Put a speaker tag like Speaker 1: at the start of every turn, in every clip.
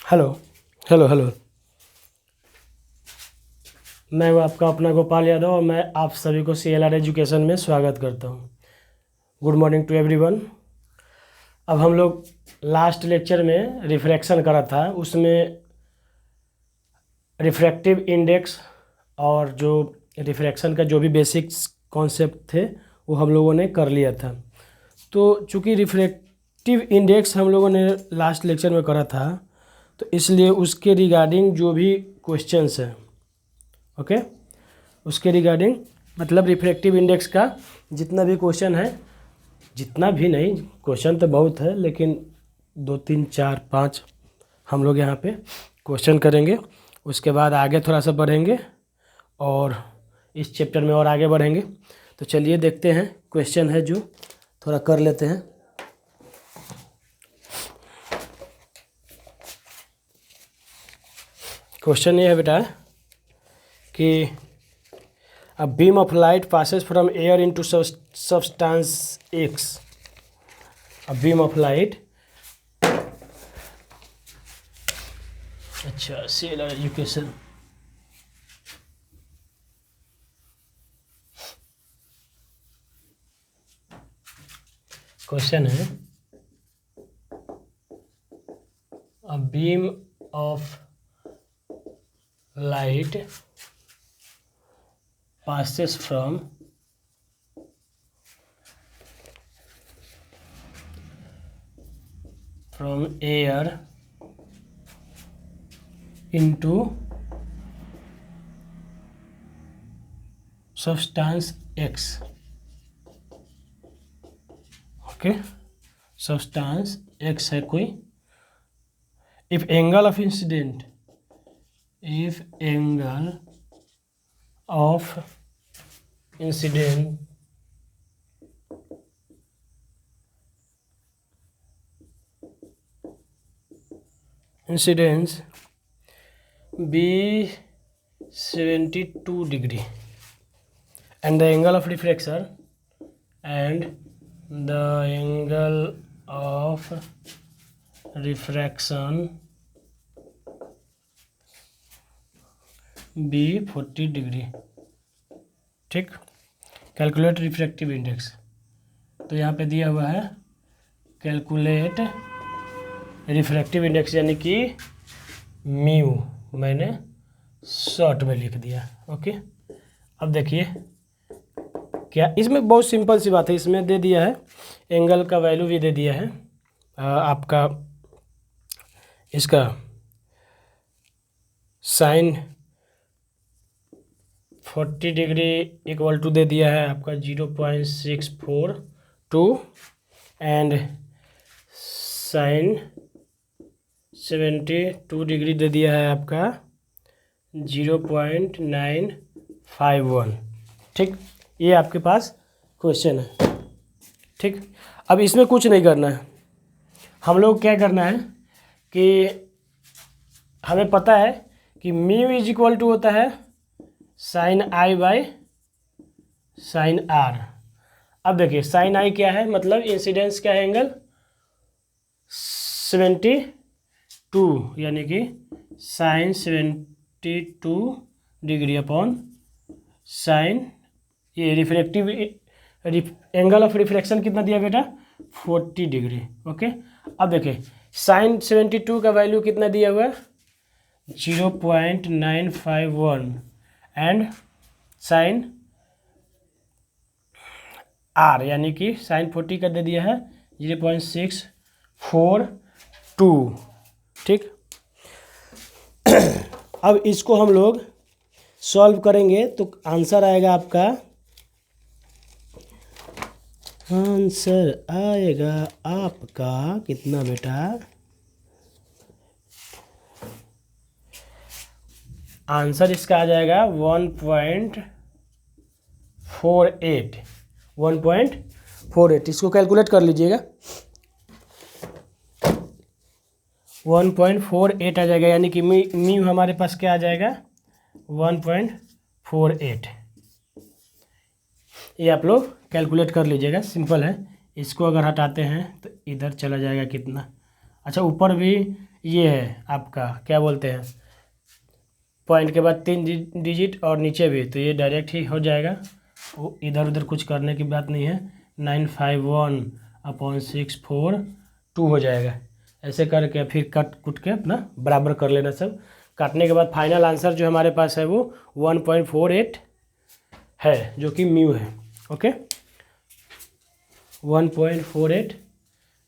Speaker 1: Hello hello hello. मैं हूँ आपका अपना गोपाल यादव और मैं आप सभी को CLR एजुकेशन में स्वागत करता हूँ। Good morning to everyone. अब हम लोग लास्ट लेक्चर में रिफ्रैक्शन करा था, उसमें रिफ्रैक्टिव इंडेक्स और जो रिफ्रैक्शन का जो भी बेसिक्स कॉन्सेप्ट थे वो हम लोगों ने कर लिया था। तो चूँकि रिफ्रैक्टिव इंडेक्स हम लोगों ने लास्ट लेक्चर में करा था, तो इसलिए उसके रिगार्डिंग जो भी क्वेश्चंस हैं, ओके, उसके रिगार्डिंग मतलब रिफ्रैक्टिव इंडेक्स का जितना भी क्वेश्चन है, जितना भी नहीं, क्वेश्चन तो बहुत है लेकिन 2 3 4 5 हम लोग यहाँ पे क्वेश्चन करेंगे। उसके बाद आगे थोड़ा सा बढ़ेंगे और इस चैप्टर में और आगे बढ़ेंगे। तो चलिए देखते हैं, क्वेश्चन है जो थोड़ा कर लेते हैं। क्वेश्चन ये है बेटा कि A beam of light passes from air into substance X. A beam of light. अच्छा, CLR एजुकेशन। क्वेश्चन है A beam of light passes from air into substance X. Okay, substance X है कोई। if angle of incident incidence be 72 degree and the angle of refraction be 40 degree. ठीक, calculate refractive index. तो यहाँ पे दिया हुआ है कैलकुलेट रिफ्रैक्टिव इंडेक्स यानी कि म्यू, मैंने शॉर्ट में लिख दिया। ओके, अब देखिए क्या इसमें बहुत सिंपल सी बात है। इसमें दे दिया है एंगल का वैल्यू भी दे दिया है, आपका इसका साइन 40 डिग्री इक्वल टू दे दिया है आपका 0.642 एंड साइन 72 डिग्री दे दिया है आपका 0.951। ठीक, ये आपके पास क्वेश्चन है। ठीक, अब इसमें कुछ नहीं करना है, हम लोग क्या करना है कि हमें पता है कि म्यू इज इक्वल टू होता है sine I by sine r. अब देखिए साइन आई क्या है, मतलब इंसिडेंस क्या है, एंगल 72 यानी कि साइन 72 डिग्री अपॉन साइन, ये रिफ्रैक्टिव एंगल ऑफ रिफ्रैक्शन कितना दिया बेटा, 40 डिग्री। ओके, अब देखिए साइन 72 का वैल्यू कितना दिया हुआ है 0.951 एंड साइन आर यानी कि साइन 40 का दे दिया है 0.642। ठीक, अब इसको हम लोग सॉल्व करेंगे तो आंसर आएगा आपका, आंसर आएगा आपका कितना बेटा, आंसर इसका आ जाएगा 1.48। इसको कैलकुलेट कर लीजिएगा, 1.48 आ जाएगा यानी कि म्यू हमारे पास क्या आ जाएगा 1.48। ये आप लोग कैलकुलेट कर लीजिएगा, सिंपल है। इसको अगर हटाते हैं तो इधर चला जाएगा कितना, अच्छा ऊपर भी ये है आपका क्या बोलते हैं, पॉइंट के बाद 3 डिजिट और नीचे भी, तो ये डायरेक्ट ही हो जाएगा, वो इधर उधर कुछ करने की बात नहीं है। 951/642 हो जाएगा। ऐसे करके फिर कट कुट के अपना बराबर कर लेना सब। काटने के बाद फाइनल आंसर जो हमारे पास है वो 1.48 है, जो कि म्यू है। ओके, 1.48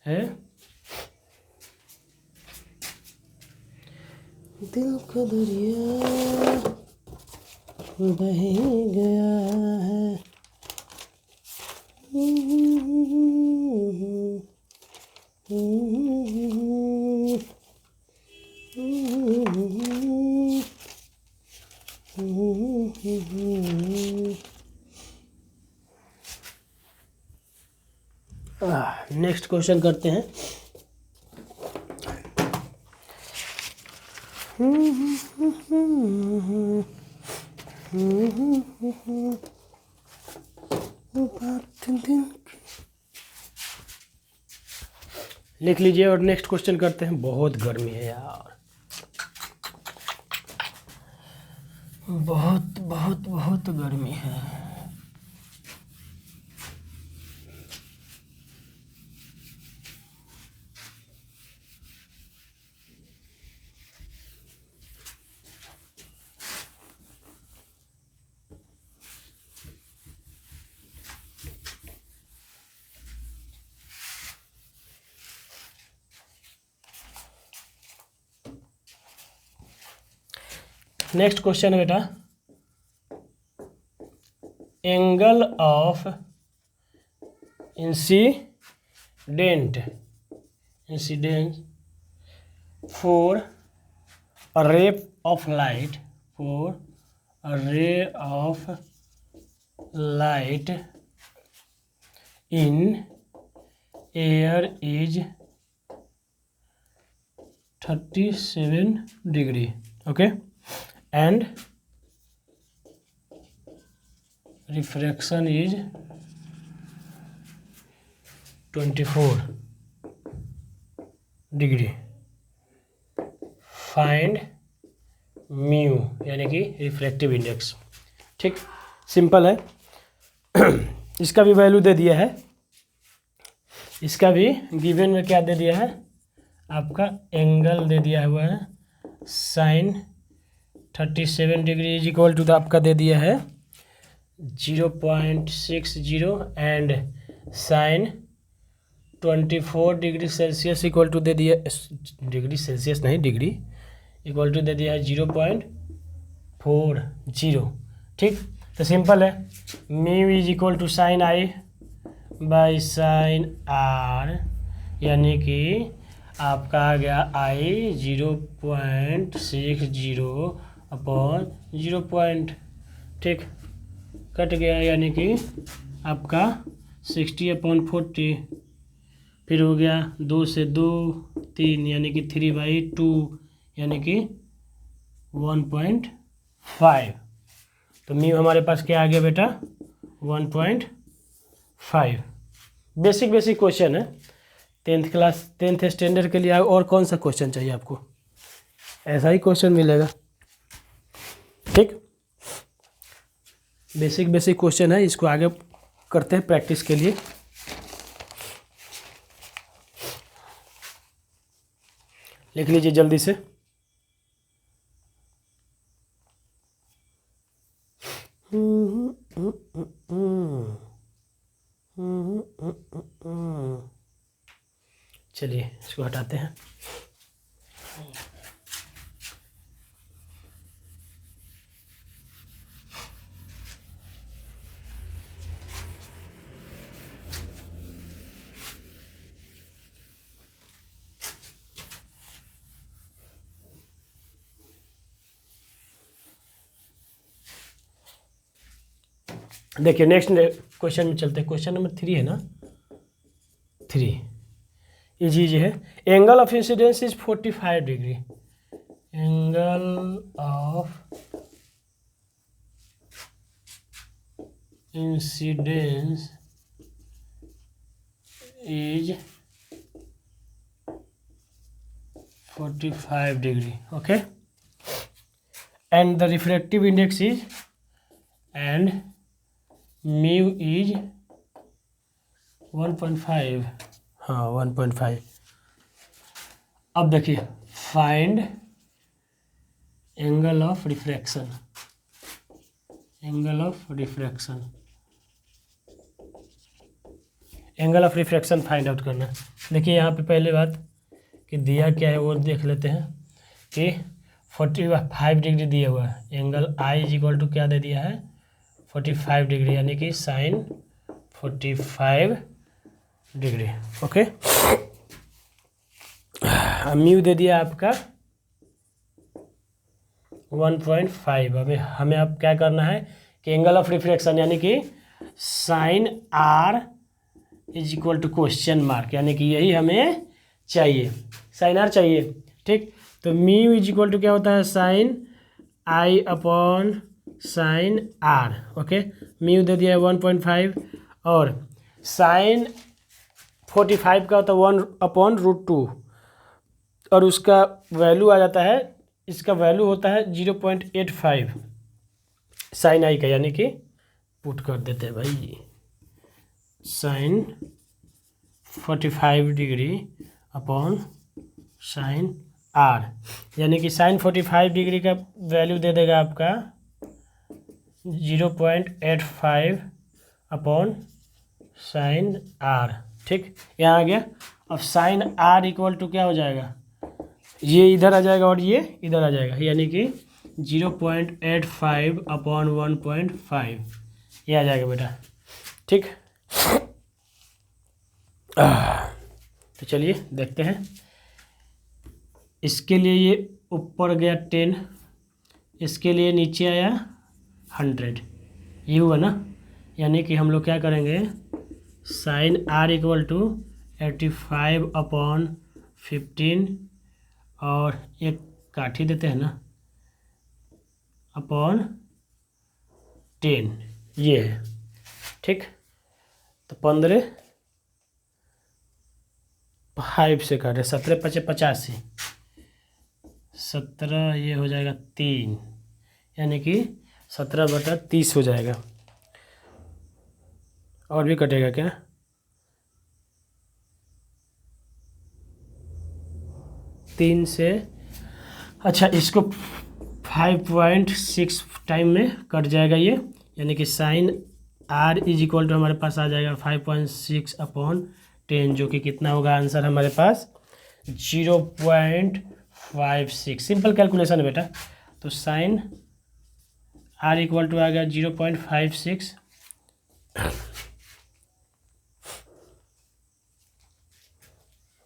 Speaker 1: है। दिल का दरिया बह गया है। नेक्स्ट क्वेश्चन करते हैं। लिख लीजिए और नेक्स्ट क्वेश्चन करते हैं। बहुत गर्मी है यार, बहुत बहुत बहुत गर्मी है। नेक्स्ट क्वेश्चन है बेटा, angle of incident for a ray of light in air is 37 degree, okay, and refraction is 24 degree. Find mu यानी कि रिफ्रैक्टिव इंडेक्स। ठीक, सिंपल है। इसका भी वैल्यू दे दिया है, इसका भी गिवन में क्या दे दिया है, आपका एंगल दे दिया हुआ है sine 37 degree is equal to आपका दे दिया है 0.60 and sine 24 degree Celsius equal to दे दिया, डिग्री सेल्सियस नहीं, डिग्री इक्वल टू दे दिया है 0.40। ठीक, तो सिंपल है, mu is equal to sine I by sine are, यानी कि आपका आ गया आई 0.60 अपॉन 0. ठीक, कट गया, यानी कि आपका 60/40, फिर हो गया 2 से 2 3, यानी कि 3/2, यानी कि 1.5। तो म्यू हमारे पास क्या आ गया बेटा, 1.5। बेसिक क्वेश्चन है, 10th स्टैंडर्ड के लिए। और कौन सा क्वेश्चन चाहिए आपको, ऐसा ही क्वेश्चन मिलेगा। ठीक, बेसिक क्वेश्चन है, इसको आगे करते हैं प्रैक्टिस के लिए। लिख लीजिए जल्दी से। चलिए इसको हटाते हैं। देखिए नेक्स्ट क्वेश्चन में चलते हैं। क्वेश्चन नंबर 3 है ना, 3 इजी है। Angle of incidence is 45 degree. Angle of incidence is 45 degree. Okay, and the refractive index is, and mu is 1.5. हाँ 1.5. अब देखिए find angle of refraction, angle of refraction, angle of refraction find out करना। देखिए यहाँ पे पहले बात कि दिया क्या है वो देख लेते हैं कि 45 डिग्री दिया हुआ है, angle i is equal to क्या दे दिया है 45 डिग्री, यानी कि साइन 45 डिग्री। ओके, म्यू दे दिया आपका 1.5। हमें अब क्या करना है कि एंगल ऑफ रिफ्रैक्शन यानी कि sine r is equal to question mark, यानी कि यही हमें चाहिए, साइन आर चाहिए। ठीक, तो म्यू इज इक्वल टू क्या होता है sine I upon sine R. Okay, mu दे दिया है 1.5 और साइन 45 का होता है 1/√2 और उसका वैल्यू आ जाता है, इसका वैल्यू होता है 0.85 साइन आई का, यानी कि पुट कर देते हैं भाई sine 45 degree upon sine are, यानी कि साइन 45 डिग्री का वैल्यू दे देगा आपका 0.85 अपॉन साइन आर। ठीक, यहाँ आ गया। अब साइन आर इक्वल टू क्या हो जाएगा, ये इधर आ जाएगा और ये इधर आ जाएगा, यानी कि 0.85 अपॉन 1.5 ये आ जाएगा बेटा। ठीक, तो चलिए देखते हैं। इसके लिए ये ऊपर गया 10, इसके लिए नीचे आया 100, ये हुआ ना, यानी कि हम लोग क्या करेंगे sine r equal to 85 upon 15 और एक काठी देते हैं ना अपॉन 10, ये है। ठीक, तो 15 5 से काटे 17 × 5 = 85, 17 ये हो जाएगा 3, यानी कि 17/30 हो जाएगा। और भी कटेगा क्या, तीन से, अच्छा इसको 5.6 टाइम में कट जाएगा ये, यानी कि sine r is equal to हमारे पास आ जाएगा 5.6 अपॉन 10, जो कि कितना होगा आंसर हमारे पास 0.56। सिंपल कैलकुलेशन है बेटा। तो साइन आर इक्वल टू आ गया 0.56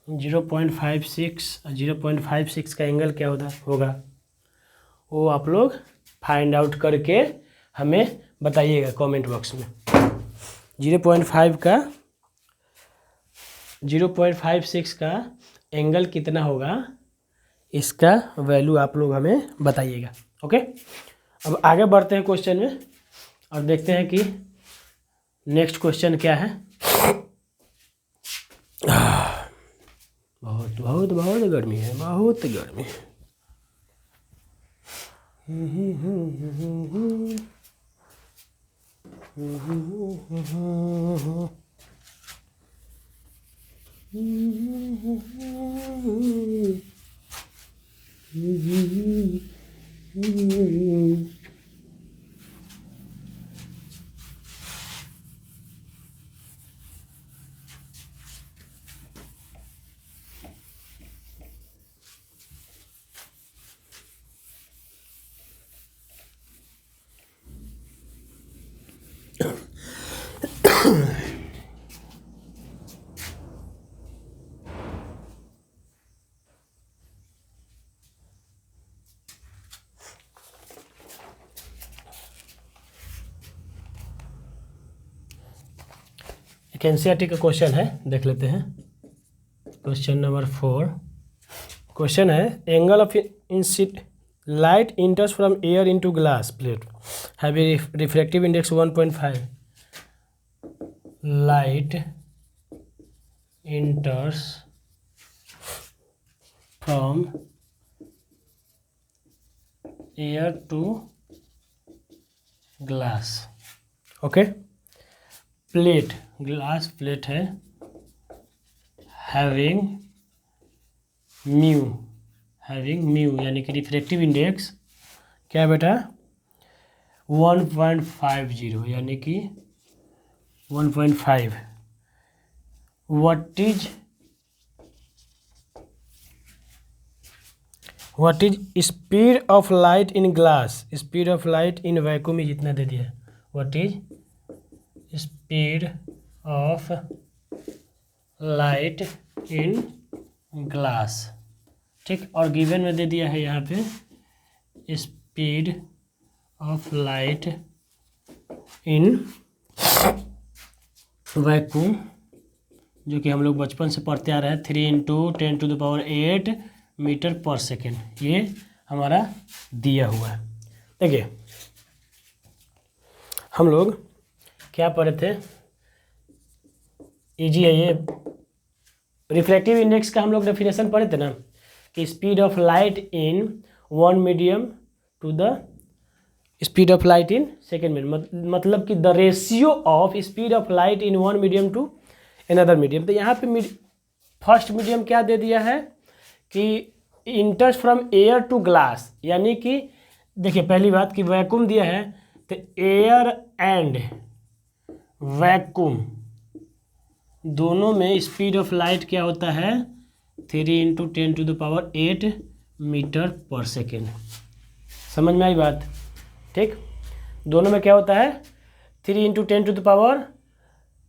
Speaker 1: 0.56 का एंगल क्या होगा वो आप लोग फाइंड आउट करके हमें बताइएगा कमेंट बॉक्स में। 0.56 का एंगल कितना होगा, इसका वैल्यू आप लोग हमें बताइएगा। ओके, अब आगे बढ़ते हैं क्वेश्चन में और देखते हैं कि नेक्स्ट क्वेश्चन क्या है। बहुत बहुत बहुत गर्मी है, बहुत गर्मी है। एनसीईआरटी का क्वेश्चन है, देख लेते हैं। क्वेश्चन नंबर 4 क्वेश्चन है angle of light enters from air into glass plate have a refractive index 1.5। Light enters from air to glass. Okay, plate, glass plate है, हैविंग म्यू यानी कि रिफ्रैक्टिव इंडेक्स क्या है बेटा 1.50 यानी कि 1.5। What is speed of light in glass, speed of light in vacuum में जितना दे दिया है। What is speed of light in glass, ठीक। और गिवन में दे दिया है यहाँ पे speed of light in vacuum, जो कि हम लोग बचपन से पढ़ते आ रहे हैं 3 × 10⁸ मीटर पर सेकेंड, ये हमारा दिया हुआ है। देखिए हम लोग क्या पढ़े थे, इजी है ये, रिफ्रैक्टिव इंडेक्स का हम लोग डेफिनेशन पढ़े थे ना कि speed of light in one medium to the speed of light in second medium, मतलब कि the ratio of speed of light in one medium to another medium. तो यहाँ पे फर्स्ट मीडियम क्या दे दिया है कि enters from air to glass, यानी कि देखिए पहली बात कि वैक्यूम दिया है, तो एयर एंड वैक्यूम दोनों में स्पीड ऑफ लाइट क्या होता है 3 × 10⁸ मीटर पर सेकेंड। समझ में आई बात, ठीक। दोनों में क्या होता है 3 ×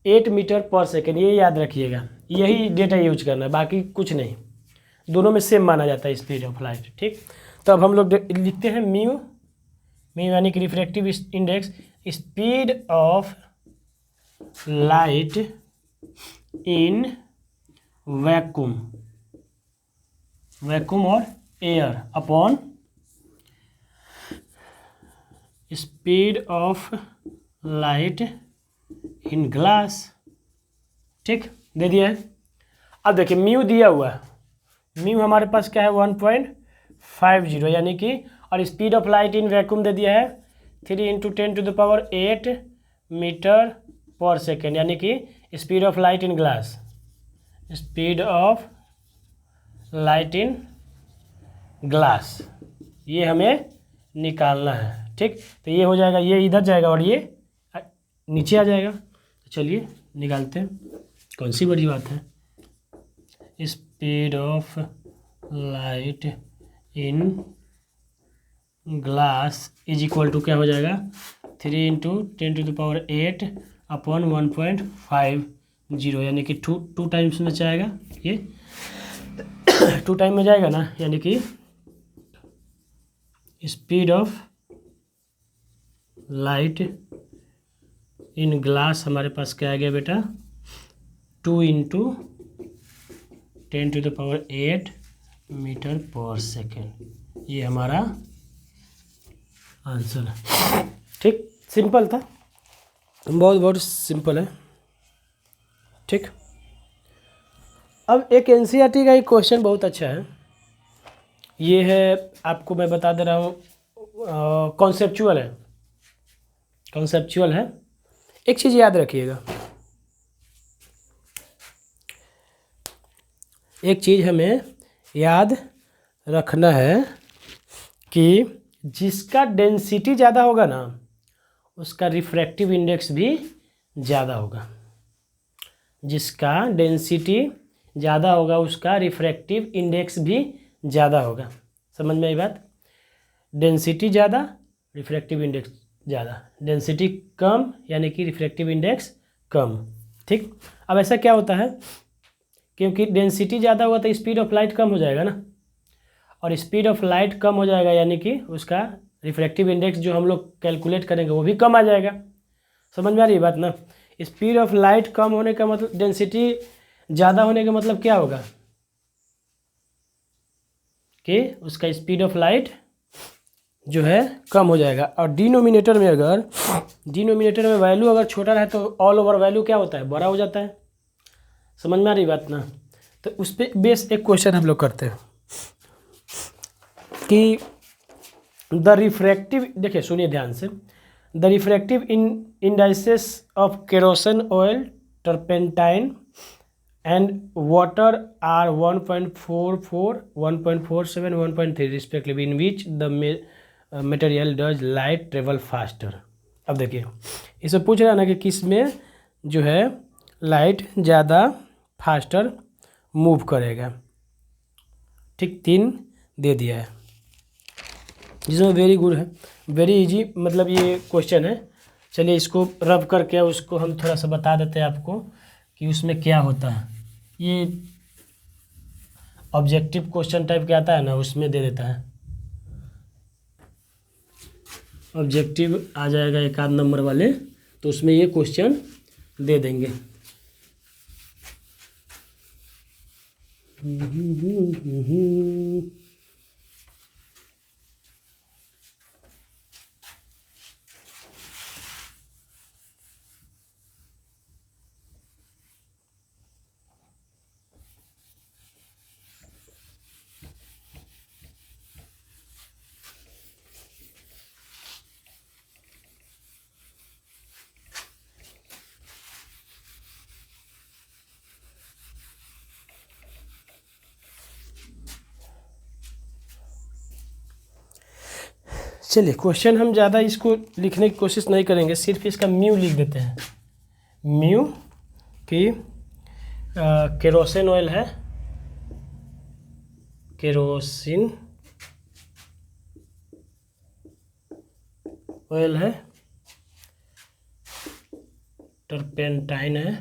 Speaker 1: 10⁸ मीटर पर सेकेंड, ये याद रखिएगा, यही डेटा यूज करना है, बाकी कुछ नहीं, दोनों में सेम माना जाता है स्पीड ऑफ लाइट, ठीक। तो अब हम लोग लिखते हैं म्यू यानी कि refractive index, speed of light in vacuum और air upon speed of light in glass, ठीक, दे दिया है। अब देखिए म्यू दिया हुआ है, म्यू हमारे पास क्या है 1.50 यानी कि, और speed of light in vacuum दे दिया है 3 × 10⁸ मीटर पर सेकेंड, यानी कि speed of light in glass, speed of light in glass, ये हमें निकालना है, ठीक। तो ये हो जाएगा, ये इधर जाएगा और ये नीचे आ जाएगा। तो चलिए निकालते हैं, कौन सी बड़ी बात है। Speed of light in glass is equal to क्या हो जाएगा 3 × 10⁸ अपॉन 1.50, यानी कि टू टाइम्स में जाएगा, ये 2 टाइम में जाएगा ना, यानी कि speed of light in glass हमारे पास क्या आ गया बेटा 2 × 10⁸ मीटर पर सेकेंड, ये हमारा आंसर है, ठीक। सिंपल था, बहुत सिंपल है, ठीक। अब एक एनसीईआरटी का एक क्वेश्चन बहुत अच्छा है, ये है, आपको मैं बता दे रहा हूँ, कॉन्सेप्चुअल है। एक चीज़ याद रखिएगा, एक चीज़ हमें याद रखना है कि जिसका डेंसिटी ज़्यादा होगा ना उसका रिफ्रैक्टिव इंडेक्स भी ज़्यादा होगा, जिसका डेंसिटी ज़्यादा होगा उसका रिफ्रैक्टिव इंडेक्स भी ज़्यादा होगा। समझ में आई बात, डेंसिटी ज़्यादा रिफ्रैक्टिव इंडेक्स ज़्यादा, डेंसिटी कम यानी कि रिफ्रैक्टिव इंडेक्स कम, ठीक। अब ऐसा क्या होता है, क्योंकि डेंसिटी ज़्यादा होगा तो स्पीड ऑफ लाइट कम हो जाएगा ना, और स्पीड ऑफ लाइट कम हो जाएगा यानी कि उसका रिफ्रैक्टिव इंडेक्स जो हम लोग कैलकुलेट करेंगे वो भी कम आ जाएगा। समझ में आ रही है बात ना। स्पीड ऑफ लाइट कम होने का मतलब, डेंसिटी ज़्यादा होने का मतलब क्या होगा कि उसका स्पीड ऑफ लाइट जो है कम हो जाएगा। और डिनोमिनेटर में वैल्यू अगर छोटा रहे तो ऑल ओवर वैल्यू क्या होता है, बड़ा हो जाता है। समझ में आ रही बात ना। तो उस पर बेस एक क्वेश्चन हम लोग करते हैं। कि द रिफ्रैक्टिव, देखिए सुनिए ध्यान से, the refractive indices of kerosene oil, turpentine and water are 1.44, 1.47, 1.3 respectively, in which the material does light travel faster. अब देखिए इसमें पूछ रहा है ना कि किस में जो है लाइट ज़्यादा फास्टर मूव करेगा। ठीक, 3 दे दिया है, जिसमें वेरी गुड है, वेरी इजी, मतलब ये क्वेश्चन है। चलिए इसको रब करके उसको हम थोड़ा सा बता देते हैं आपको कि उसमें क्या होता है। ये ऑब्जेक्टिव क्वेश्चन टाइप के आता है ना, उसमें दे देता है। ऑब्जेक्टिव आ जाएगा 1 आध नंबर वाले, तो उसमें ये क्वेश्चन दे देंगे। चलिए क्वेश्चन हम ज़्यादा इसको लिखने की कोशिश नहीं करेंगे, सिर्फ इसका म्यू लिख देते हैं। म्यू कि केरोसिन ऑयल है, केरोसिन ऑयल है, टर्पेंटाइन है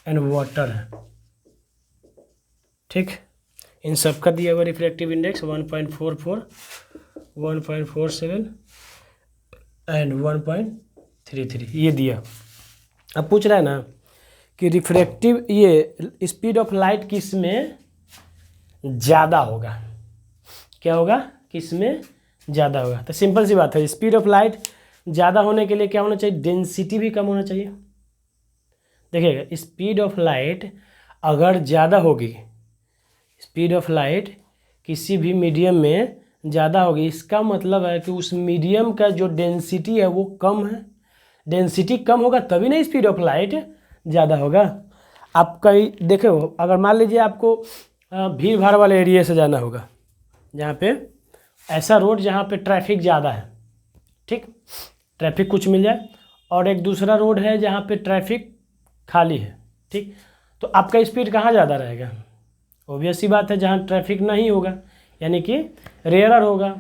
Speaker 1: एंड वाटर है। ठीक, इन सब का दिया हुआ रिफ्रैक्टिव इंडेक्स 1.44, 1.47 एंड 1.33 ये दिया। अब पूछ रहा है ना कि रिफ्रैक्टिव ये स्पीड ऑफ लाइट किस में ज़्यादा होगा, क्या होगा, किस में ज़्यादा होगा। तो सिंपल सी बात है, स्पीड ऑफ लाइट ज़्यादा होने के लिए क्या होना चाहिए, डेंसिटी भी कम होना चाहिए। देखिएगा स्पीड ऑफ लाइट अगर ज़्यादा होगी, स्पीड ऑफ लाइट किसी भी मीडियम में ज़्यादा होगी, इसका मतलब है कि उस मीडियम का जो डेंसिटी है वो कम है। डेंसिटी कम होगा तभी ना स्पीड ऑफ लाइट ज़्यादा होगा। आप कहीं देखे हो, अगर मान लीजिए आपको भीड़ भाड़ वाले एरिया से जाना होगा, जहाँ पे ऐसा रोड जहाँ पे ट्रैफिक ज़्यादा है, ठीक, ट्रैफिक कुछ मिल जाए, और एक दूसरा रोड है जहाँ पे ट्रैफिक खाली है, ठीक, तो आपका स्पीड कहाँ ज़्यादा रहेगा, ऑब्वियस सी बात है जहाँ ट्रैफिक नहीं होगा, यानी कि रेयरर होगा।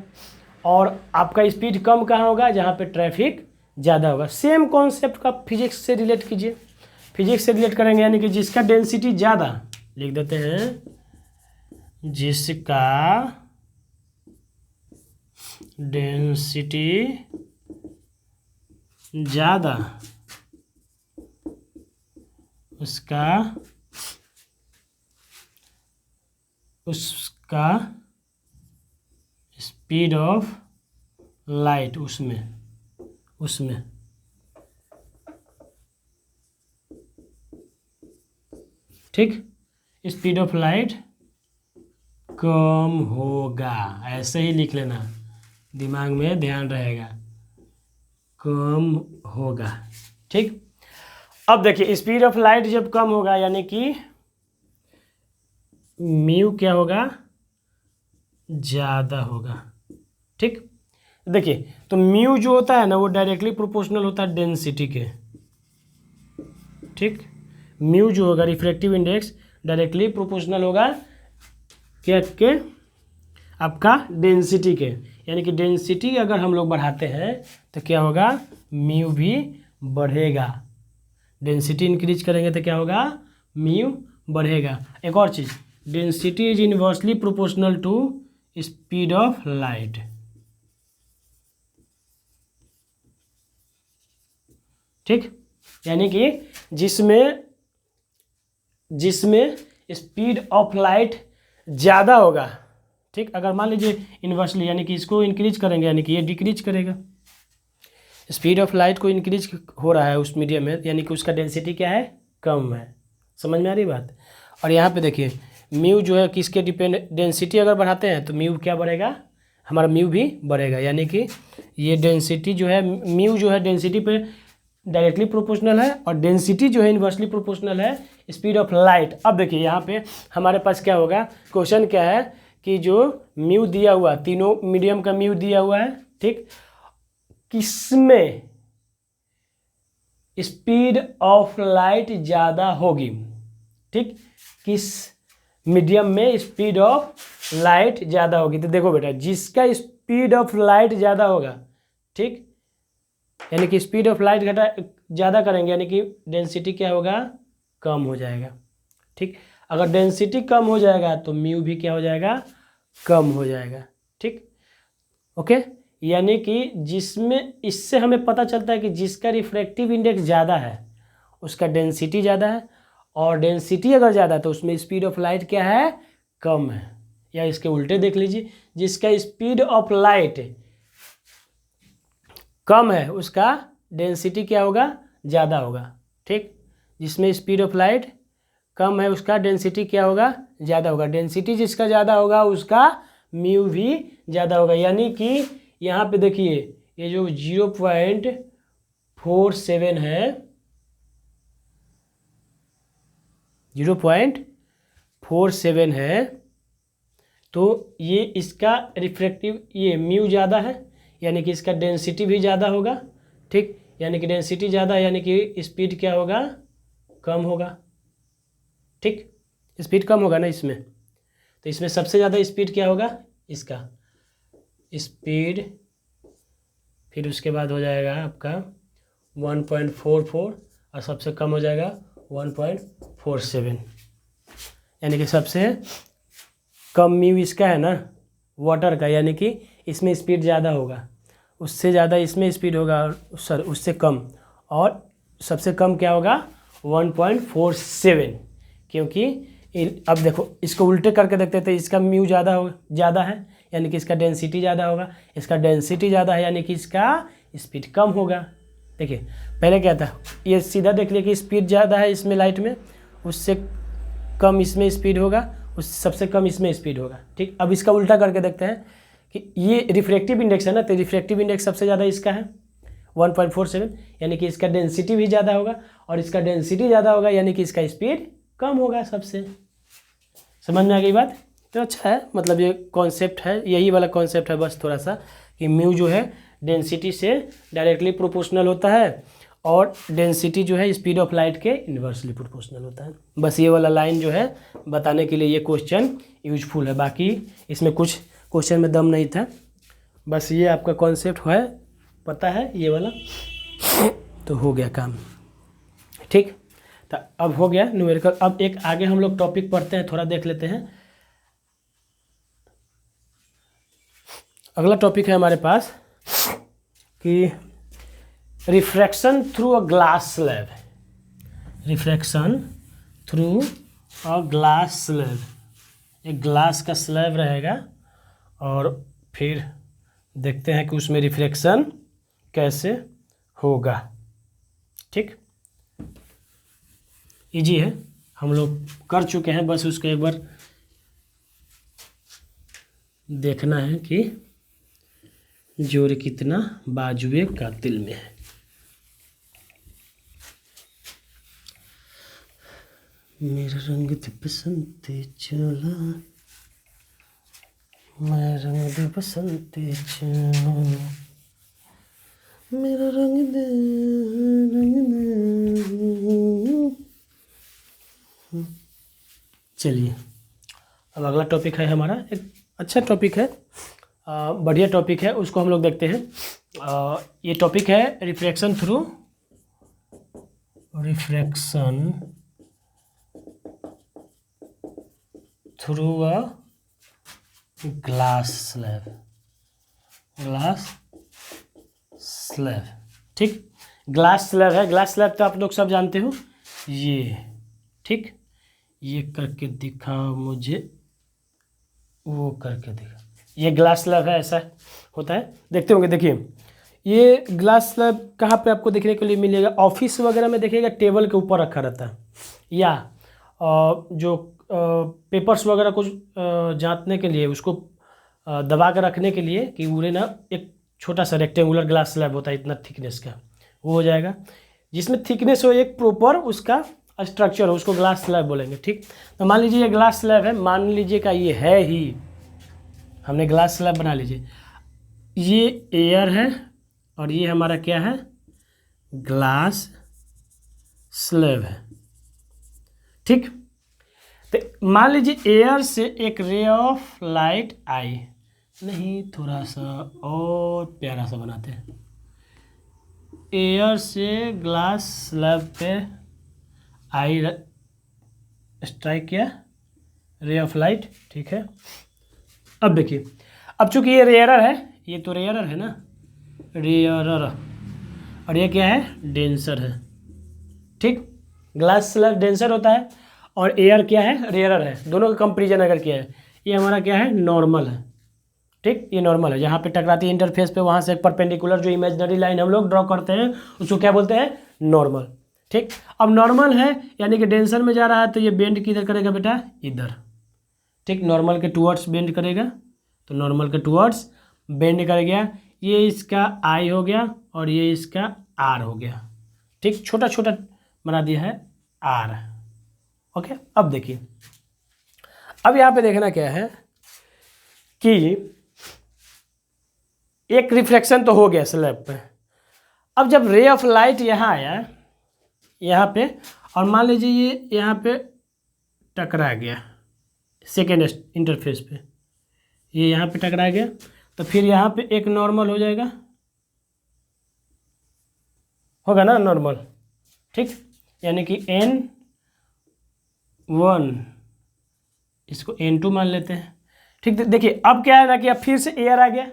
Speaker 1: और आपका स्पीड कम कहाँ होगा, जहाँ पे ट्रैफिक ज़्यादा होगा। सेम कॉन्सेप्ट का फिजिक्स से रिलेट कीजिए, फिजिक्स से रिलेट करेंगे, यानी कि जिसका डेंसिटी ज़्यादा, लिख देते हैं, जिसका डेंसिटी ज़्यादा उसका स्पीड ऑफ लाइट उसमें ठीक, स्पीड ऑफ लाइट कम होगा, ऐसे ही लिख लेना, दिमाग में ध्यान रहेगा, कम होगा। ठीक, अब देखिए स्पीड ऑफ लाइट जब कम होगा यानी कि म्यू क्या होगा, ज़्यादा होगा। ठीक, देखिए तो म्यू जो होता है ना वो डायरेक्टली प्रोपोर्शनल होता है डेंसिटी के। ठीक, म्यू जो होगा रिफ्रैक्टिव इंडेक्स डायरेक्टली प्रोपोर्शनल होगा क्या के, आपका डेंसिटी के, यानी कि डेंसिटी अगर हम लोग बढ़ाते हैं तो क्या होगा, म्यू भी बढ़ेगा। डेंसिटी इंक्रीज करेंगे तो क्या होगा, म्यू बढ़ेगा। एक और चीज़, density is inversely proportional to speed of light. ठीक, यानी कि जिसमें स्पीड ऑफ लाइट ज़्यादा होगा, ठीक, अगर मान लीजिए इन्वर्सली यानी कि इसको इंक्रीज करेंगे यानी कि ये डिक्रीज करेगा। स्पीड ऑफ लाइट को इंक्रीज हो रहा है उस मीडियम में, यानी कि उसका डेंसिटी क्या है, कम है। समझ में आ रही बात। और यहाँ पे देखिए म्यू जो है किसके डेंसिटी अगर बढ़ाते हैं तो म्यू क्या बढ़ेगा, हमारा म्यू भी बढ़ेगा। यानी कि ये डेंसिटी जो है, म्यू जो है डेंसिटी पे डायरेक्टली प्रोपोर्शनल है और डेंसिटी जो है इन्वर्सली प्रोपोर्शनल है स्पीड ऑफ लाइट। अब देखिए यहाँ पे हमारे पास क्या होगा, क्वेश्चन क्या है कि जो म्यू दिया हुआ, तीनों मीडियम का म्यू दिया हुआ है, ठीक, किसमें स्पीड ऑफ लाइट ज़्यादा होगी, ठीक, किस मीडियम में स्पीड ऑफ लाइट ज़्यादा होगी। तो देखो बेटा, जिसका स्पीड ऑफ लाइट ज़्यादा होगा, ठीक, यानी कि स्पीड ऑफ लाइट ज़्यादा करेंगे यानी कि डेंसिटी क्या होगा, कम हो जाएगा, ठीक। अगर डेंसिटी कम हो जाएगा तो म्यू भी क्या हो जाएगा, कम हो जाएगा, ठीक, ओके। यानी कि जिसमें, इससे हमें पता चलता है कि जिसका रिफ्रैक्टिव इंडेक्स ज़्यादा है उसका डेंसिटी ज़्यादा है, और डेंसिटी अगर ज़्यादा है तो उसमें स्पीड ऑफ लाइट क्या है, कम है। या इसके उल्टे देख लीजिए, जिसका स्पीड ऑफ लाइट कम है उसका डेंसिटी क्या होगा, ज़्यादा होगा, ठीक। जिसमें स्पीड ऑफ लाइट कम है उसका डेंसिटी क्या होगा, ज़्यादा होगा। डेंसिटी जिसका ज़्यादा होगा उसका म्यू भी ज़्यादा होगा। यानी कि यहाँ पे देखिए ये जो 0.47 है, 0.47 है, तो ये इसका रिफ्रैक्टिव, ये म्यू ज़्यादा है यानी कि इसका डेंसिटी भी ज़्यादा होगा, ठीक। यानी कि डेंसिटी ज़्यादा है यानी कि स्पीड क्या होगा, कम होगा, ठीक। स्पीड कम होगा ना इसमें, तो इसमें सबसे ज़्यादा स्पीड क्या होगा, इसका स्पीड, फिर उसके बाद हो जाएगा आपका 1.44 और सबसे कम हो जाएगा 1.47। यानी कि सबसे कम म्यू इसका है ना, वाटर का, यानी कि इसमें स्पीड ज़्यादा होगा, उससे ज़्यादा इसमें स्पीड होगा, और उससे कम, और सबसे कम क्या होगा 1.47। क्योंकि अब देखो इसको उल्टे करके देखते थे, इसका म्यू ज़्यादा है यानी कि इसका डेंसिटी ज़्यादा होगा, इसका डेंसिटी ज़्यादा है यानी कि इसका स्पीड कम होगा। देखिए पहले क्या था, ये सीधा देख लिया कि स्पीड ज़्यादा है इसमें लाइट में, उससे कम इसमें स्पीड होगा, उससे सबसे कम इसमें स्पीड होगा, ठीक। अब इसका उल्टा करके देखते हैं कि ये रिफ्रैक्टिव इंडेक्स है ना, तो रिफ्रैक्टिव इंडेक्स सबसे ज़्यादा इसका है 1.47, यानी कि इसका डेंसिटी भी ज़्यादा होगा, और इसका डेंसिटी ज़्यादा होगा यानी कि इसका स्पीड कम होगा सबसे। समझ में आ गई बात? तो अच्छा है, मतलब ये कॉन्सेप्ट है, यही वाला कॉन्सेप्ट है बस थोड़ा सा, कि म्यू जो है डेंसिटी से डायरेक्टली प्रोपोर्शनल होता है और डेंसिटी जो है स्पीड ऑफ लाइट के इन्वर्सली प्रोपोर्शनल होता है। बस ये वाला लाइन जो है बताने के लिए ये क्वेश्चन यूजफुल है, बाकी इसमें कुछ क्वेश्चन में दम नहीं था, बस ये आपका कॉन्सेप्ट है, पता है ये वाला, तो हो गया काम, ठीक। तो अब हो गया न्यूमेरिकल। अब एक आगे हम लोग टॉपिक पढ़ते हैं, थोड़ा देख लेते हैं। अगला टॉपिक है हमारे पास कि refraction through a glass slab, refraction through a glass slab. एक ग्लास का स्लैब रहेगा और फिर देखते हैं कि उसमें रिफ्रैक्शन कैसे होगा, ठीक। इजी है, हम लोग कर चुके हैं, बस उसको एक बार देखना है कि जोर कितना बाजुए का दिल में है। मेरा रंग दे बसंते चला, मेरा रंग दे बसंते चला, मेरा रंग दे, रंग दे। चलिए अब अगला टॉपिक है हमारा, एक अच्छा टॉपिक है, बढ़िया टॉपिक है, उसको हम लोग देखते हैं। ये टॉपिक है refraction through a glass slab, ठीक। ग्लास स्लैब है, ग्लास स्लैब तो आप लोग सब जानते हो, ये, ठीक। ये करके दिखाओ मुझे, वो करके दिखा, ये ग्लास स्लैब है, ऐसा होता है, देखते होंगे। देखिए ये ग्लास स्लैब कहाँ पे आपको देखने के लिए मिलेगा, ऑफिस वगैरह में देखिएगा टेबल के ऊपर रखा रहता है, या जो पेपर्स वगैरह कुछ जांचने के लिए, उसको दबा कर रखने के लिए कि उड़े ना, एक छोटा सा रेक्टेंगुलर ग्लास स्लैब होता है इतना थिकनेस का, वो हो जाएगा। जिसमें थिकनेस हो एक प्रॉपर उसका स्ट्रक्चर हो, उसको ग्लास स्लैब बोलेंगे। ठीक, तो मान लीजिए ये ग्लास स्लैब है, मान लीजिए का ये है ही, हमने ग्लास स्लैब बना लीजिए, ये एयर है और ये हमारा क्या है, ग्लास स्लैब है। ठीक, तो मान लीजिए एयर से एक रे ऑफ लाइट आई, नहीं थोड़ा सा और प्यारा सा बनाते हैं, एयर से ग्लास स्लैब पे आई, स्ट्राइक किया रे ऑफ लाइट। ठीक है, अब देखिए, अब चूंकि ये रेयरर है, ये तो रेयरर है ना, रेयरर, और ये क्या है, डेंसर है। ठीक, ग्लास स्लैब डेंसर होता है और एयर क्या है, रेयरर है। दोनों का कंपेरिजन अगर किया है, ये हमारा क्या है, नॉर्मल है। ठीक, ये नॉर्मल है, जहाँ पे टकराती है इंटरफेस पे, वहाँ से परपेंडिकुलर जो इमेजिनरी लाइन हम लोग ड्रॉ करते हैं उसको क्या बोलते हैं, नॉर्मल। ठीक, अब नॉर्मल है यानी कि डेंसर में जा रहा है, तो ये बेंड किधर करेगा बेटा, इधर। ठीक, नॉर्मल के टुवर्ड्स बेंड करेगा, तो नॉर्मल के टुवर्ड्स बेंड कर गया, ये इसका आई हो गया और ये इसका आर हो गया। ठीक, छोटा छोटा बना दिया है आर। ओके, अब देखिए, अब यहाँ पे देखना क्या है कि एक रिफ्लेक्शन तो हो गया स्लैब पे। अब जब रे ऑफ लाइट यहाँ आया, यहाँ पे, और मान लीजिए ये यहाँ पे टकरा गया सेकेंड इंटरफेस पे, ये यहाँ पे टकरा गया, तो फिर यहाँ पे एक नॉर्मल हो जाएगा, होगा ना नॉर्मल। ठीक, यानी कि N1, इसको N2 मान लेते हैं। ठीक, देखिए अब क्या है ना कि अब फिर से एयर आ गया,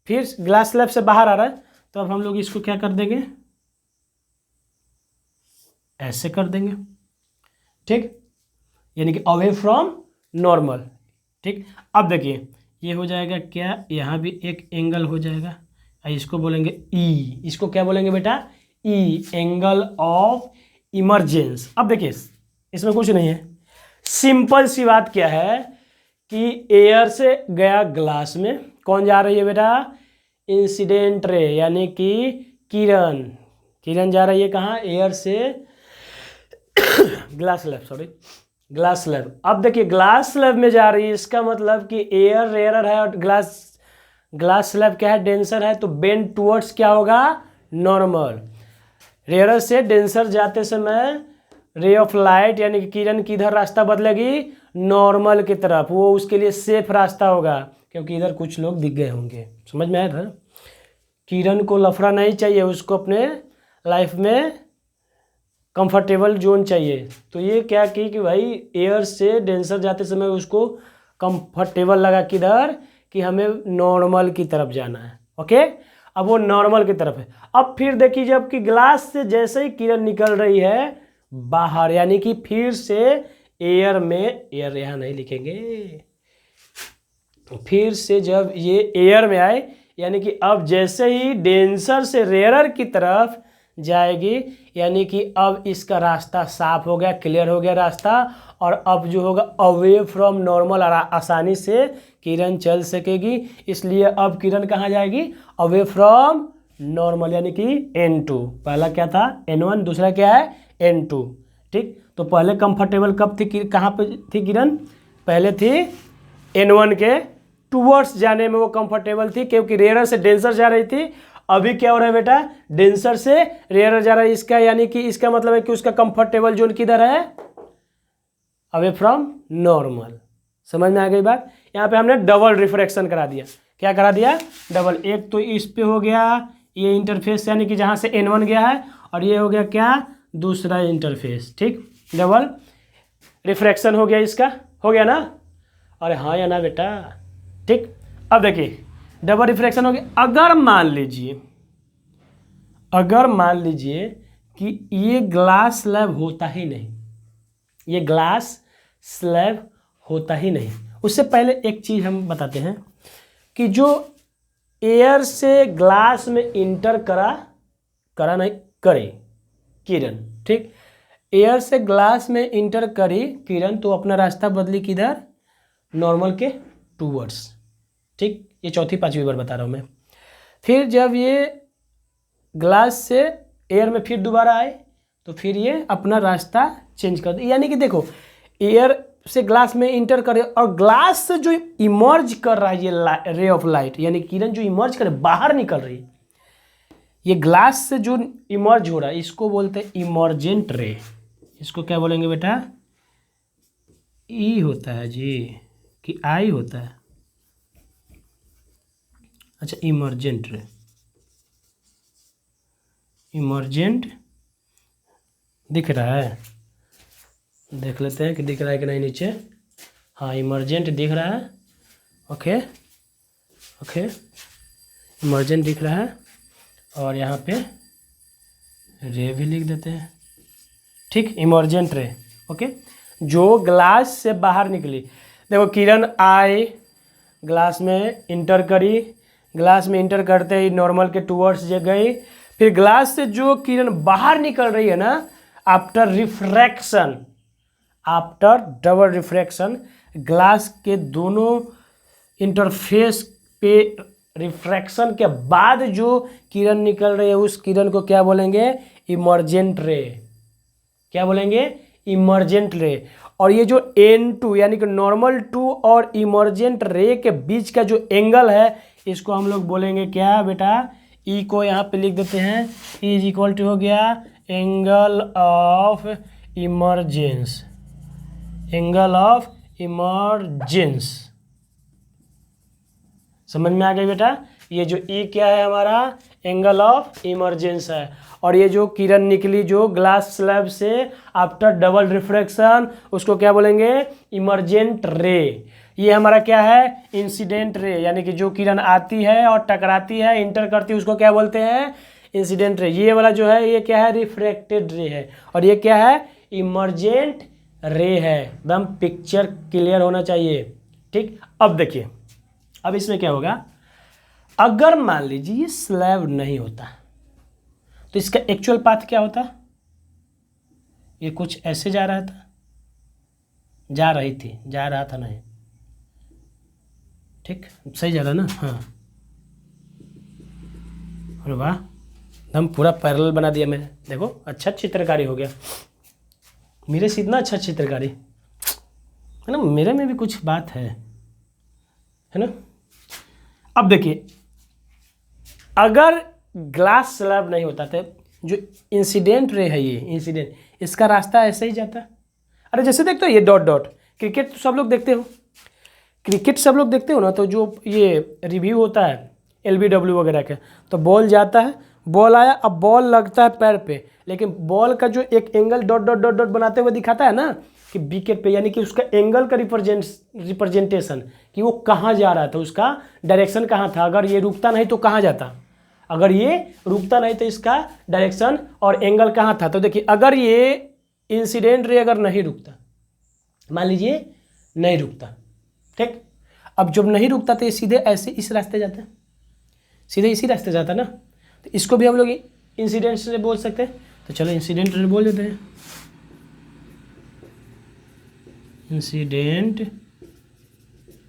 Speaker 1: फिर ग्लास स्लैब से बाहर आ रहा है, तो अब हम लोग इसको क्या कर देंगे, ऐसे कर देंगे। ठीक, यानी कि अवे फ्रॉम नॉर्मल। ठीक, अब देखिए ये हो जाएगा क्या, यहाँ भी एक एंगल हो जाएगा, इसको बोलेंगे ई, इसको क्या बोलेंगे बेटा, ई, एंगल ऑफ इमरजेंस। अब देखिए इसमें कुछ नहीं है, सिंपल सी बात क्या है कि एयर से गया ग्लास में, कौन जा रही है बेटा, इंसिडेंट रे, यानी कि किरण, किरण जा रही है कहाँ, एयर से glass slab, sorry glass slab. अब देखिए ग्लास स्लैब में जा रही है, इसका मतलब कि एयर रेयरर है और ग्लास स्लैब क्या है, डेंसर है, तो बेंड टुवर्ड्स क्या होगा, नॉर्मल। रेयरर से डेंसर जाते समय रे ऑफ लाइट यानी कि किरण किधर रास्ता बदलेगी, नॉर्मल की तरफ, वो उसके लिए सेफ रास्ता होगा, क्योंकि इधर कुछ लोग दिख गए होंगे। समझ में आया था, किरण को लफड़ा नहीं चाहिए, उसको अपने लाइफ में कंफर्टेबल जोन चाहिए। तो ये क्या की कि भाई एयर से डेंसर जाते समय उसको कंफर्टेबल लगा किधर, कि हमें नॉर्मल की तरफ जाना है। ओके, अब वो नॉर्मल की तरफ है। अब फिर देखिए जब कि ग्लास से जैसे ही किरण निकल रही है बाहर, यानी कि फिर से एयर में, एयर यहाँ नहीं लिखेंगे, फिर से जब ये एयर में आए, यानी कि अब जैसे ही डेंसर से रेयरर की तरफ जाएगी, यानी कि अब इसका रास्ता साफ हो गया, क्लियर हो गया रास्ता, और अब जो होगा अवे फ्रॉम नॉर्मल, आसानी से किरण चल सकेगी। इसलिए अब किरण कहाँ जाएगी, अवे फ्रॉम नॉर्मल, यानी कि N2। पहला क्या था, N1, दूसरा क्या है, N2। ठीक, तो पहले कंफर्टेबल कब थी, कहाँ पे थी किरण, पहले थी N1 के टूवर्ड्स जाने में वो कंफर्टेबल थी, क्योंकि रेयरर से डेंसर जा रही थी। अभी क्या हो रहा है बेटा, डेंसर से रेयरर जा रहा है, इसका यानी कि इसका मतलब है कि उसका कंफर्टेबल जोन किधर है, अवे फ्रॉम नॉर्मल। समझ में आ गई बात। यहाँ पे हमने डबल रिफ्रैक्शन करा दिया। क्या करा दिया, डबल। एक तो इस पे हो गया ये इंटरफेस, यानी कि जहाँ से N1 गया है, और ये हो गया क्या, दूसरा इंटरफेस। ठीक, डबल रिफ्रैक्शन हो गया, इसका हो गया ना, अरे हाँ या ना बेटा। ठीक, अब देखिए डबल रिफ्रैक्शन हो गया। अगर मान लीजिए कि ये ग्लास स्लैब होता ही नहीं, ये ग्लास स्लैब होता ही नहीं, उससे पहले एक चीज़ हम बताते हैं कि जो एयर से ग्लास में इंटर करा नहीं करे किरण, ठीक, एयर से ग्लास में इंटर करी किरण तो अपना रास्ता बदली किधर, नॉर्मल के टूवर्ड्स। ठीक, ये चौथी पांचवी बार बता रहा हूँ मैं। फिर जब ये ग्लास से एयर में फिर दोबारा आए तो फिर ये अपना रास्ता चेंज कर दे, यानी कि देखो एयर से ग्लास में इंटर करे और ग्लास से जो इमर्ज कर रहा है ये रे ऑफ लाइट, यानी किरण जो इमर्ज करे बाहर निकल रही है, ये ग्लास से जो इमर्ज हो रहा है इसको बोलते हैं इमर्जेंट रे। इसको क्या बोलेंगे बेटा, ई होता है जी कि आई होता है, अच्छा इमर्जेंट रे, इमर्जेंट दिख रहा है, देख लेते हैं कि दिख रहा है कि नहीं नीचे। हाँ इमर्जेंट दिख रहा है, ओके ओके इमर्जेंट दिख रहा है और यहाँ पे रे भी लिख देते हैं। ठीक, इमर्जेंट रे, ओके, जो ग्लास से बाहर निकली। देखो किरण आई, ग्लास में इंटर करी, ग्लास में इंटर करते ही नॉर्मल के टूवर्ड्स गई, फिर ग्लास से जो किरण बाहर निकल रही है ना, after refraction, after double refraction, glass के दोनों इंटरफेस पे रिफ्रैक्शन के बाद जो किरण निकल रही है उस किरण को क्या बोलेंगे, इमर्जेंट रे। क्या बोलेंगे, इमर्जेंट रे। और ये जो N2 यानी कि नॉर्मल टू और इमर्जेंट रे के बीच का जो एंगल है इसको हम लोग बोलेंगे क्या बेटा, ई को यहाँ पे लिख देते हैं, ई इज इक्वल टू हो गया angle of emergence, angle of emergence. समझ में आ गई बेटा, ये जो ई क्या है हमारा, एंगल ऑफ इमर्जेंस है। और ये जो किरण निकली जो ग्लास स्लैब से आफ्टर डबल रिफ्रैक्शन उसको क्या बोलेंगे, इमर्जेंट रे। ये हमारा क्या है, इंसिडेंट रे, यानी कि जो किरण आती है और टकराती है, इंटर करती है, उसको क्या बोलते हैं, इंसिडेंट रे। ये वाला जो है ये क्या है, रिफ्रैक्टेड रे है। और ये क्या है, इमर्जेंट रे है। एकदम पिक्चर क्लियर होना चाहिए। ठीक, अब देखिए, अब इसमें क्या होगा, अगर मान लीजिए ये स्लैब नहीं होता तो इसका एक्चुअल पाथ क्या होता, ये कुछ ऐसे जा रहा था, जा रही थी, जा रहा था नहीं, ठीक सही जा रहा ना, हाँ, अरे वाह, हम पूरा पैरेलल बना दिया मैंने, देखो अच्छा चित्रकारी हो गया मेरे से, इतना अच्छा चित्रकारी है ना, मेरे में भी कुछ बात है ना। अब देखिए, अगर ग्लास स्लैब नहीं होता तो जो इंसिडेंट रे है, ये इंसिडेंट, इसका रास्ता ऐसे ही जाता। अरे जैसे देखते हो ये डॉट डॉट, क्रिकेट तो सब लोग देखते हो, क्रिकेट सब लोग देखते हो ना, तो जो ये रिव्यू होता है LBW वगैरह के, तो बॉल जाता है, बॉल आया, अब बॉल लगता है पैर पे, लेकिन बॉल का जो एक angle dot dot dot dot बनाते हुए दिखाता है ना कि विकेट पे, यानी कि उसका एंगल का रिप्रेजेंटेशन कि वो कहाँ जा रहा था, उसका डायरेक्शन कहाँ था। अगर ये रुकता नहीं तो कहाँ जाता, अगर ये रुकता नहीं तो इसका डायरेक्शन और एंगल कहाँ था। तो देखिए, अगर ये इंसिडेंट रे अगर नहीं रुकता, मान लीजिए नहीं रुकता, ठीक, अब जब नहीं रुकता तो ये सीधे ऐसे इस रास्ते जाता है, सीधे इसी रास्ते जाता है ना, तो इसको भी हम लोग इंसिडेंट रे बोल सकते हैं। तो चलो इंसिडेंट रे बोल देते हैं, इंसिडेंट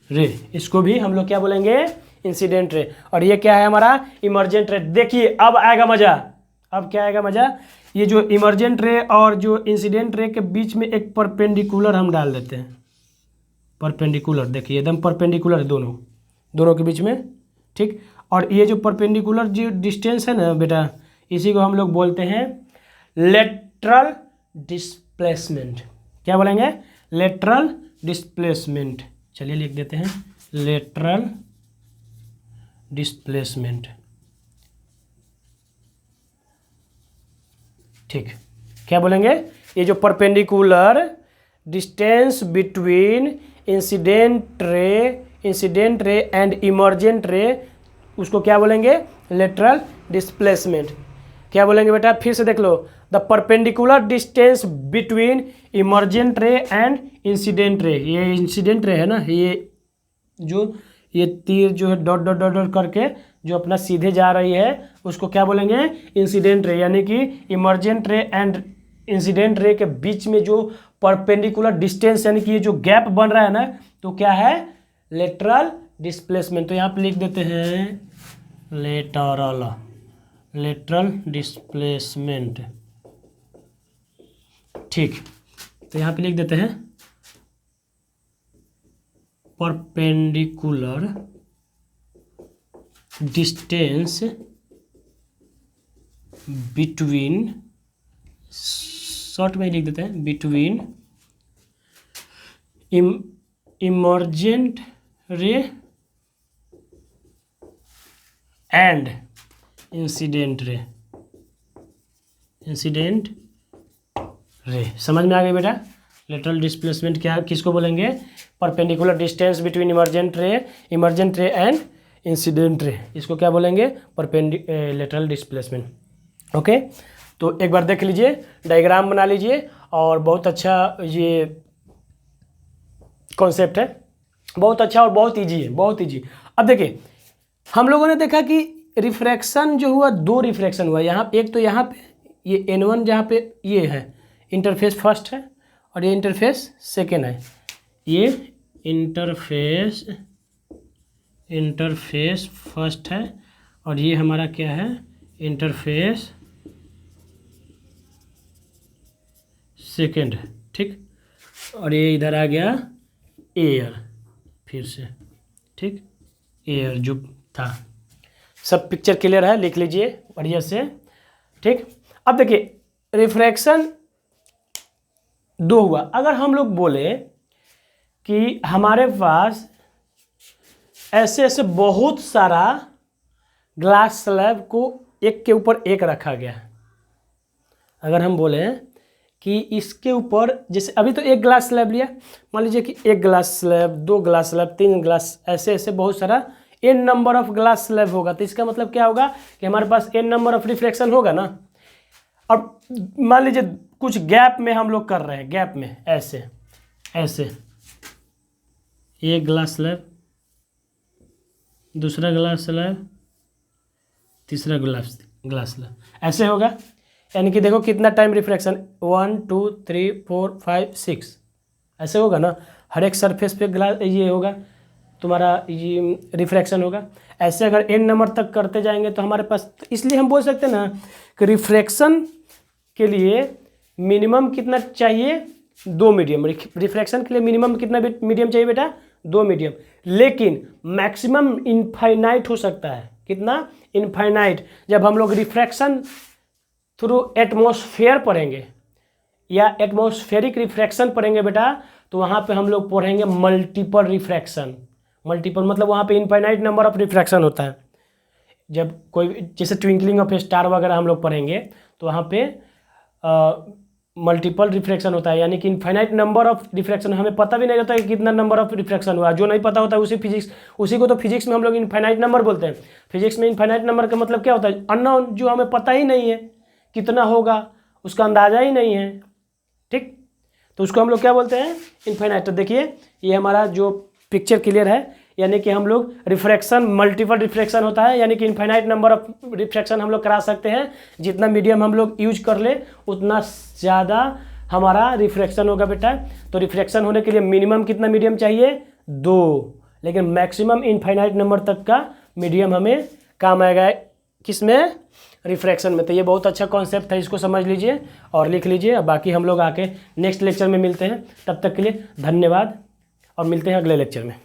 Speaker 1: रे, इसको भी हम लोग क्या बोलेंगे, इंसिडेंट रे। और ये क्या है हमारा, इमर्जेंट रे। देखिए अब आएगा मजा, अब क्या आएगा मजा, ये जो इमर्जेंट रे और जो इंसिडेंट रे के बीच में एक परपेंडिकुलर हम डाल देते हैं, परपेंडिकुलर, देखिए एकदम परपेंडिकुलर है दोनों, दोनों के बीच में, ठीक। और ये जो परपेंडिकुलर जो डिस्टेंस है ना बेटा, इसी को हम लोग बोलते हैं लेटरल डिस्प्लेसमेंट। क्या बोलेंगे, लेटरल डिस्प्लेसमेंट। चलिए लिख देते हैं लेटरल डिस्प्लेसमेंट, ठीक। क्या बोलेंगे, ये जो perpendicular distance between incident ray and emergent रे, उसको क्या बोलेंगे, लेटरल डिस्प्लेसमेंट। क्या बोलेंगे बेटा, फिर से देख लो, the perpendicular distance between emergent ray and incident ray. ये इंसिडेंट रे है ना, ये जो ये तीर जो है डॉट डॉट डॉट डॉट करके जो अपना सीधे जा रही है उसको क्या बोलेंगे, इंसिडेंट रे, यानी कि इमर्जेंट रे एंड इंसिडेंट रे के बीच में जो परपेंडिकुलर डिस्टेंस यानी कि ये जो गैप बन रहा है ना, तो क्या है, लेटरल डिस्प्लेसमेंट। तो यहाँ पे लिख देते हैं लेटरल डिस्प्लेसमेंट, ठीक। तो यहाँ पे लिख देते हैं परपेंडिकुलर डिस्टेंस बिटवीन, शॉर्ट में लिख देते हैं, between emergent ray and incident रे। समझ में आ गई बेटा? लेटरल डिस्प्लेसमेंट क्या, किसको बोलेंगे? Perpendicular distance between emergent ray and incident रे, इसको क्या बोलेंगे? Lateral displacement. ओके, तो एक बार देख लीजिए, डायग्राम बना लीजिए, और बहुत अच्छा ये कॉन्सेप्ट है, बहुत अच्छा और बहुत इजी है, बहुत इजी। अब देखिए, हम लोगों ने देखा कि रिफ्रैक्शन जो हुआ, दो रिफ्रैक्शन हुआ यहाँ, एक तो यहाँ पे ये N1 जहाँ पे ये है इंटरफेस फर्स्ट है, और ये इंटरफेस सेकेंड है। ये इंटरफेस फर्स्ट है, और ये हमारा क्या है? इंटरफेस सेकेंड है, ठीक। और ये इधर आ गया एयर, फिर से, ठीक, एयर जो था। सब पिक्चर क्लियर है, लिख लीजिए बढ़िया से, ठीक। अब देखिए, रिफ्रैक्शन दो हुआ। अगर हम लोग बोले कि हमारे पास ऐसे ऐसे बहुत सारा ग्लास स्लैब को एक के ऊपर एक रखा गया है, अगर हम बोले कि इसके ऊपर, जैसे अभी तो एक ग्लास स्लैब लिया, मान लीजिए कि एक ग्लास स्लैब, दो ग्लास स्लैब, तीन ग्लास, ऐसे ऐसे बहुत सारा n number of glass slab होगा, तो इसका मतलब क्या होगा कि हमारे पास n नंबर ऑफ रिफ्लेक्शन होगा ना। और मान लीजिए कुछ गैप में हम लोग कर रहे हैं, गैप में ऐसे ऐसे, एक ग्लास स्लैब, दूसरा ग्लास स्लैब, तीसरा ग्लास स्लैब, ऐसे होगा। यानी कि देखो कितना टाइम रिफ्रैक्शन, 1 2 3 4 5 6, ऐसे होगा ना। हर एक सरफेस पे ग्लास ये होगा, तुम्हारा ये रिफ्रैक्शन होगा। ऐसे अगर n नंबर तक करते जाएंगे तो हमारे पास, इसलिए हम बोल सकते हैं ना कि रिफ्रैक्शन के लिए मिनिमम कितना चाहिए? 2 मीडियम। रिफ्रैक्शन के लिए मिनिमम कितना मीडियम चाहिए बेटा? 2 मीडियम। लेकिन मैक्सिमम इनफाइनाइट हो सकता है, कितना? इनफाइनाइट। जब हम लोग रिफ्रैक्शन थ्रू एटमॉस्फेयर पढ़ेंगे या एटमॉस्फेरिक रिफ्रैक्शन पढ़ेंगे बेटा, तो वहाँ पे हम लोग पढ़ेंगे मल्टीपल रिफ्रैक्शन। मल्टीपल मतलब वहाँ पे इनफाइनाइट नंबर ऑफ रिफ्रैक्शन होता है। जब कोई, जैसे ट्विंकलिंग ऑफ स्टार वगैरह हम लोग पढ़ेंगे, तो वहाँ पे मल्टीपल रिफ्रैक्शन होता है, यानी कि इनफाइनाइट नंबर ऑफ रिफ्रैक्शन। हमें पता भी नहीं रहता कि कितना नंबर ऑफ रिफ्रैक्शन हुआ, जो नहीं पता होता है उसी को तो फिजिक्स में हम लोग इनफाइनाइट नंबर बोलते हैं। फिजिक्स में इनफाइनाइट नंबर का मतलब क्या होता है? अननोन, जो हमें पता ही नहीं है कितना होगा, उसका अंदाज़ा ही नहीं है, ठीक। तो उसको हम लोग क्या बोलते हैं? इनफाइनाइट। तो देखिए, ये हमारा जो पिक्चर क्लियर है, यानी कि हम लोग रिफ्रैक्शन, मल्टीपल रिफ्रैक्शन होता है, यानी कि इनफाइनाइट नंबर ऑफ रिफ्रैक्शन हम लोग करा सकते हैं। जितना मीडियम हम लोग यूज कर ले उतना ज़्यादा हमारा रिफ्रैक्शन होगा बेटा। तो रिफ्रैक्शन होने के लिए मिनिमम कितना मीडियम चाहिए? 2, लेकिन मैक्सिमम इनफाइनाइट नंबर तक का मीडियम हमें काम आएगा, किसमें? रिफ्रैक्शन में। तो ये बहुत अच्छा कॉन्सेप्ट है, इसको समझ लीजिए और लिख लीजिए। बाकी हम लोग आके नेक्स्ट लेक्चर में मिलते हैं, तब तक के लिए धन्यवाद और मिलते हैं अगले लेक्चर में।